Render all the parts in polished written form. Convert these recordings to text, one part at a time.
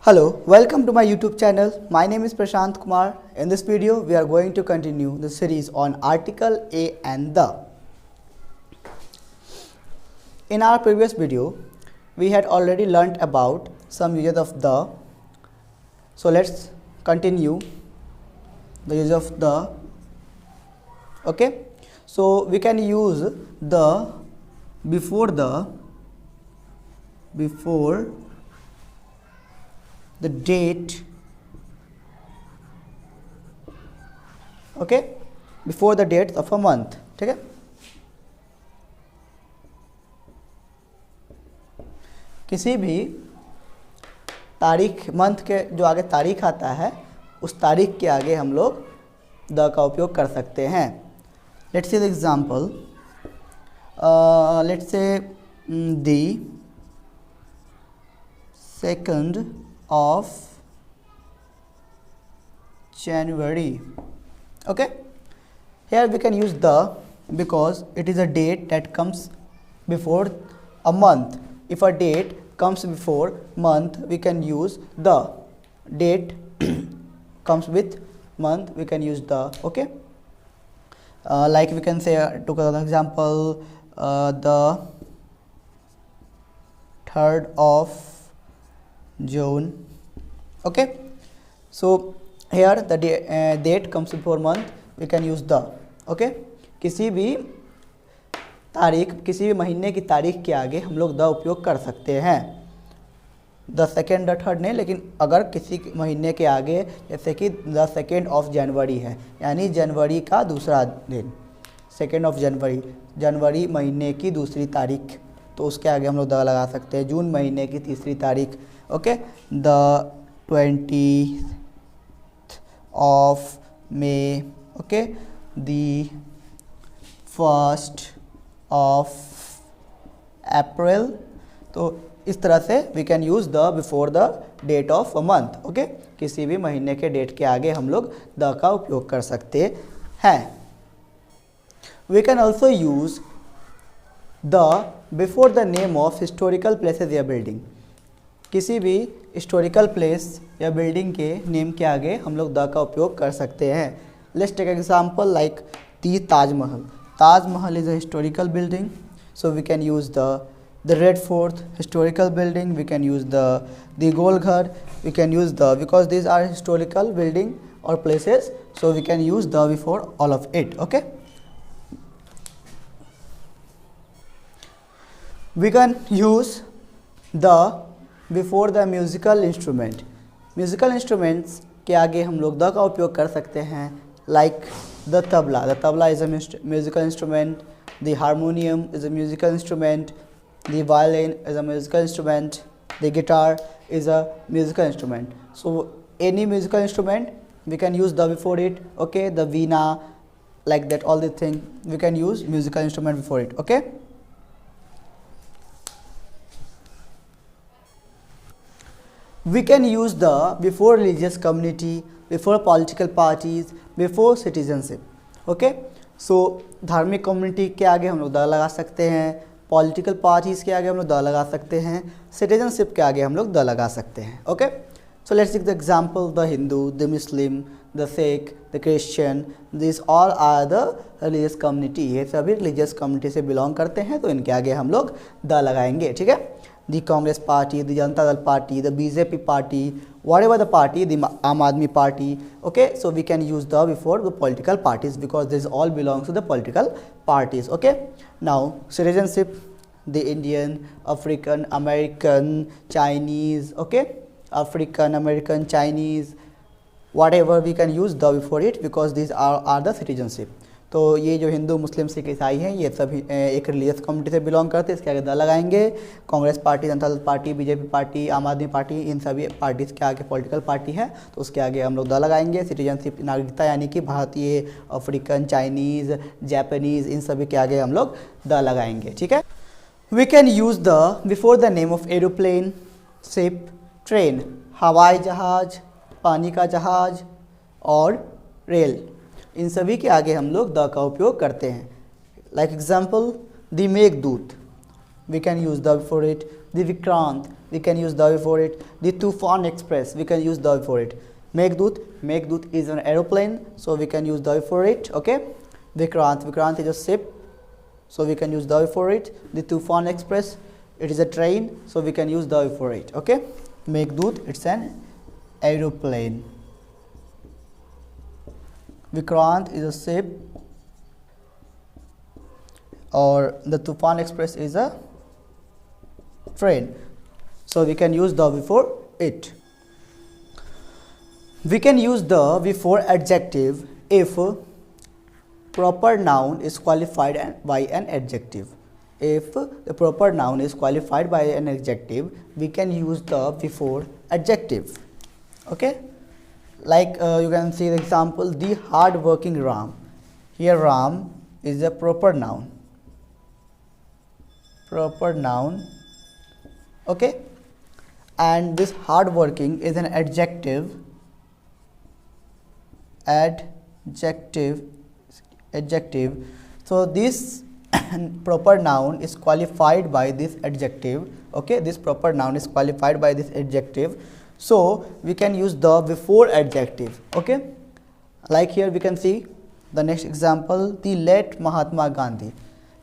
Hello, welcome to my YouTube channel. My name is Prashant Kumar. In this video, we are going to continue the series on article a and the. In our previous video, we had already learnt about some uses of the. So let's continue the use of the. Okay, so we can use the before the date, okay, before the date of a month. ठीक है, किसी भी तारीख, month के जो आगे तारीख आता है उस तारीख के आगे हम लोग द का उपयोग कर सकते हैं. Let's see the example. Let's say the 2nd of January. Okay, here we can use the because it is a date that comes before a month. If a date comes before month, we can use the. Date comes with month, we can use the. Okay, like we can say, took another example, the 3rd of June. Okay, so here the date comes before month, we can use the. Okay, किसी भी तारीख, किसी भी महीने की तारीख के आगे हम लोग द उपयोग कर सकते हैं. द 2nd द 3rd नहीं, लेकिन अगर किसी महीने के आगे जैसे कि द 2nd of January है, यानी जनवरी का दूसरा दिन, 2nd of January, जनवरी महीने की दूसरी तारीख, तो उसके आगे हम लोग द लगा सकते हैं. जून महीने की तीसरी तारीख, okay, the 20th of May, okay, the 1st of April. तो इस तरह से we can use the before the date of a month. Okay, किसी भी महीने के डेट के आगे हम लोग द का उपयोग कर सकते हैं. We can also use the before the name of historical places या बिल्डिंग. किसी भी हिस्टोरिकल प्लेस या बिल्डिंग के नेम के आगे हम लोग द का उपयोग कर सकते हैं. Let's take example like the Taj Mahal. Taj Mahal is a historical building, so we can use the Red Fort historical building. We can use the Gol Ghar. We can use the because these are historical building और places, so we can use the before all of it. Okay, we can use the before the musical instrument. Musical instruments के आगे हम लोग the का उपयोग कर सकते हैं. Like the tabla. The tabla is a musical instrument. The harmonium is a musical instrument. The violin is a musical instrument. The guitar is a musical instrument. So any musical instrument we can use the before it. Okay, the veena, like that, all the thing we can use musical instrument before it. Okay, we can use the before religious community, before political parties, before citizenship. Okay, so धार्मिक community के आगे हम लोग the लगा सकते हैं, political parties के आगे हम लोग द लगा सकते हैं, सिटीजनशिप के आगे हम लोग द लगा सकते हैं. Okay, so let's take the example. The Hindu, the Muslim, the Sikh, the Christian, this all are the religious community. ये सभी रिलीजियस कम्युनिटी से बिलोंग करते हैं, तो इनके आगे हम लोग द लगाएंगे. ठीक है, the Congress party, the Janata Dal party, the BJP party, whatever the party, the Aam Aadmi party. Okay, so we can use the before the political parties because this all belongs to the political parties. Okay, now citizenship, the Indian, African, American, Chinese. Okay, African, American, Chinese, whatever we can use the before it because these are the citizenship. तो ये जो हिंदू, मुस्लिम, सिख, ईसाई हैं, ये सभी एक religious community से belong करते हैं, इसके आगे द लगाएंगे. Congress party, Janata Dal party, BJP party, आम आदमी पार्टी, इन सभी पार्टीज़ के आगे पॉलिटिकल पार्टी है, तो उसके आगे हम लोग द लगाएंगे. सिटीजनशिप, नागरिकता, यानी कि भारतीय, अफ्रीकन, चाइनीज़, जापानीज़, इन सभी के आगे हम लोग द लगाएंगे. ठीक है, we can use the before the name of aeroplane, ship, train, हवाई जहाज़, पानी का जहाज़ और रेल. इन सभी के आगे हम लोग द का उपयोग करते हैं. Like example, the Meghdoot, we can use the before it. The Vikrant, we can use the before it. The Tufan Express, we can use the before it. Meghdut is an aeroplane, so we can use the before it. Okay. Vikrant is a ship, so we can use the before it. The Tufan Express, it is a train, so we can use the before it. Okay. Meghdut, it's an aeroplane. Vikrant is a ship, or the Tufan Express is a train, so we can use the before it. We can use the before adjective if proper noun is qualified by an adjective. If the proper noun is qualified by an adjective, we can use the before adjective. Okay. Like you can see the example, the hard working Ram. Here Ram is a proper noun. Okay. And this hard working is an adjective. So this proper noun is qualified by this adjective. Okay, this proper noun is qualified by this adjective, so we can use the before adjective. Okay, like here we can see the next example, the late Mahatma Gandhi.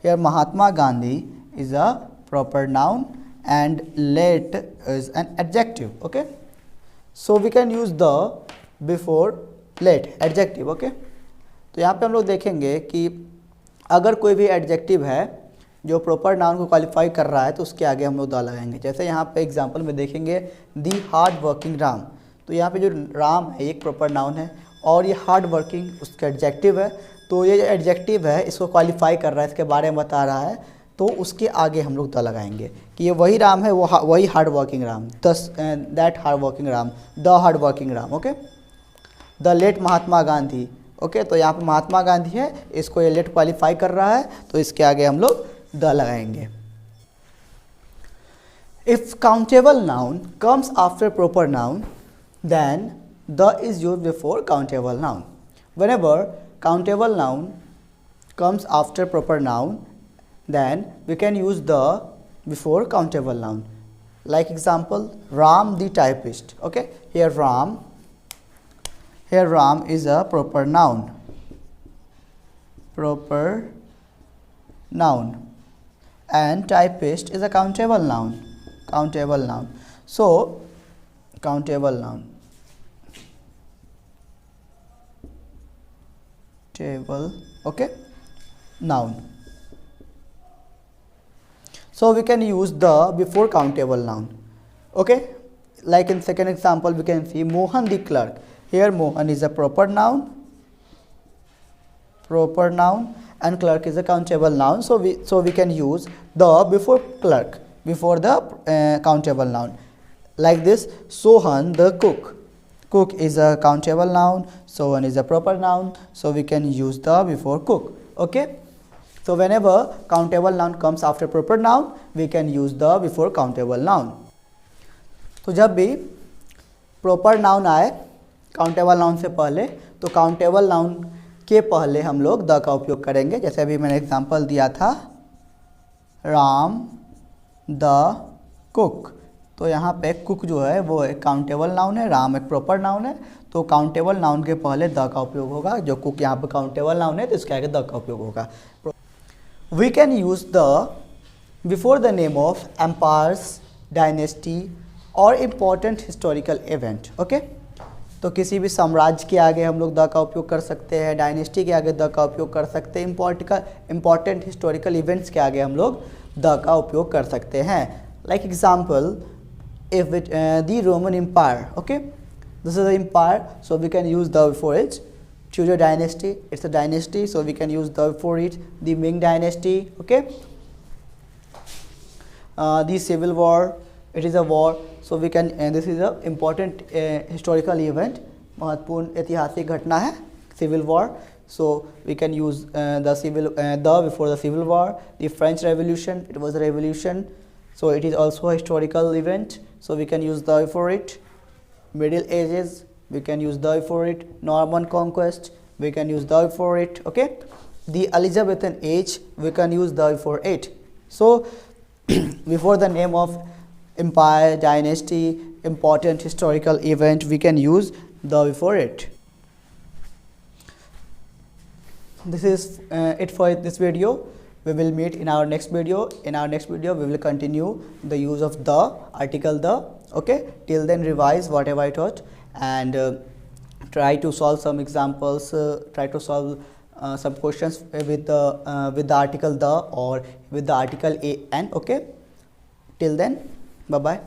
Here Mahatma Gandhi is a proper noun and late is an adjective. Okay, so we can use the before late adjective. Okay, तो यहाँ पे हम लोग देखेंगे कि अगर कोई भी एडजेक्टिव है जो प्रॉपर नाउन को क्वालिफाई कर रहा है तो उसके आगे हम लोग द लगाएंगे। जैसे यहाँ पे एग्जांपल में देखेंगे दी हार्ड वर्किंग राम, तो यहाँ पे जो राम है एक प्रॉपर नाउन है और ये हार्ड वर्किंग उसका एडजेक्टिव है, तो ये जो एडजेक्टिव है इसको क्वालिफाई कर रहा है, इसके बारे में बता रहा है, तो उसके आगे हम लोग द लगाएंगे कि ये वही राम है, वही hard working Ram, that hard working Ram, the hard working Ram. Okay, the late Mahatma Gandhi. ओके, तो यहाँ पे महात्मा गांधी है, इसको ये लेट क्वालिफाई कर रहा है, तो इसके आगे हम लोग द लगाएंगे। If countable noun comes after proper noun then the is used before countable noun. Whenever countable noun comes after proper noun, then we can use the before countable noun. Like example, Ram the typist. Okay, here Ram is a proper noun, and typist is a countable noun, so countable noun, table, okay, noun. So we can use the before countable noun. Okay, like in second example we can see Mohan the clerk. Here Mohan is a proper noun, and clerk is a countable noun, so we can use the before clerk, before the countable noun. Like this, Sohan the cook is a countable noun, Sohan is a proper noun, so we can use the before cook. Okay, so whenever countable noun comes after proper noun, we can use the before countable noun. तो जब भी proper noun आए countable noun से पहले, तो countable noun के पहले हम लोग द का उपयोग करेंगे। जैसे अभी मैंने एग्जांपल दिया था राम द कुक, तो यहाँ पे कुक जो है वो एक काउंटेबल नाउन है, राम एक प्रॉपर नाउन है, तो काउंटेबल नाउन के पहले द का उपयोग होगा। जो कुक यहाँ पे काउंटेबल नाउन है तो इसके आगे द का उपयोग होगा। We can use the before the name of empires, dynasty और इम्पोर्टेंट हिस्टोरिकल इवेंट। ओके, तो किसी भी साम्राज्य के आगे हम लोग द का उपयोग कर सकते हैं, डायनेस्टी के आगे द का उपयोग कर सकते हैं, इम्पोर्टेंट हिस्टोरिकल इवेंट्स के आगे हम लोग द का उपयोग कर सकते हैं। Like example, if it the Roman Empire, okay, this is the empire, so we can use the before it. Tudor dynasty, it's a dynasty, so we can use the before it. The Ming dynasty, okay. The Civil War, it is a war, so we can, this is a important historical event, महत्वपूर्ण ऐतिहासिक घटना है Civil War, so we can use the before the Civil War. The French Revolution, it was a revolution, so it is also a historical event, so we can use the before it. Middle Ages, we can use the before it. Norman Conquest, we can use the before it. Okay, the Elizabethan age, we can use the before it. So before the name of empire, dynasty, important historical event, we can use the before it. This is it for this video. We will meet in our next video. In our next video we will continue the use of the, article the. Okay, till then revise whatever I taught, and try to solve some examples, try to solve some questions with the article the or with the article an. Okay, till then, bye bye.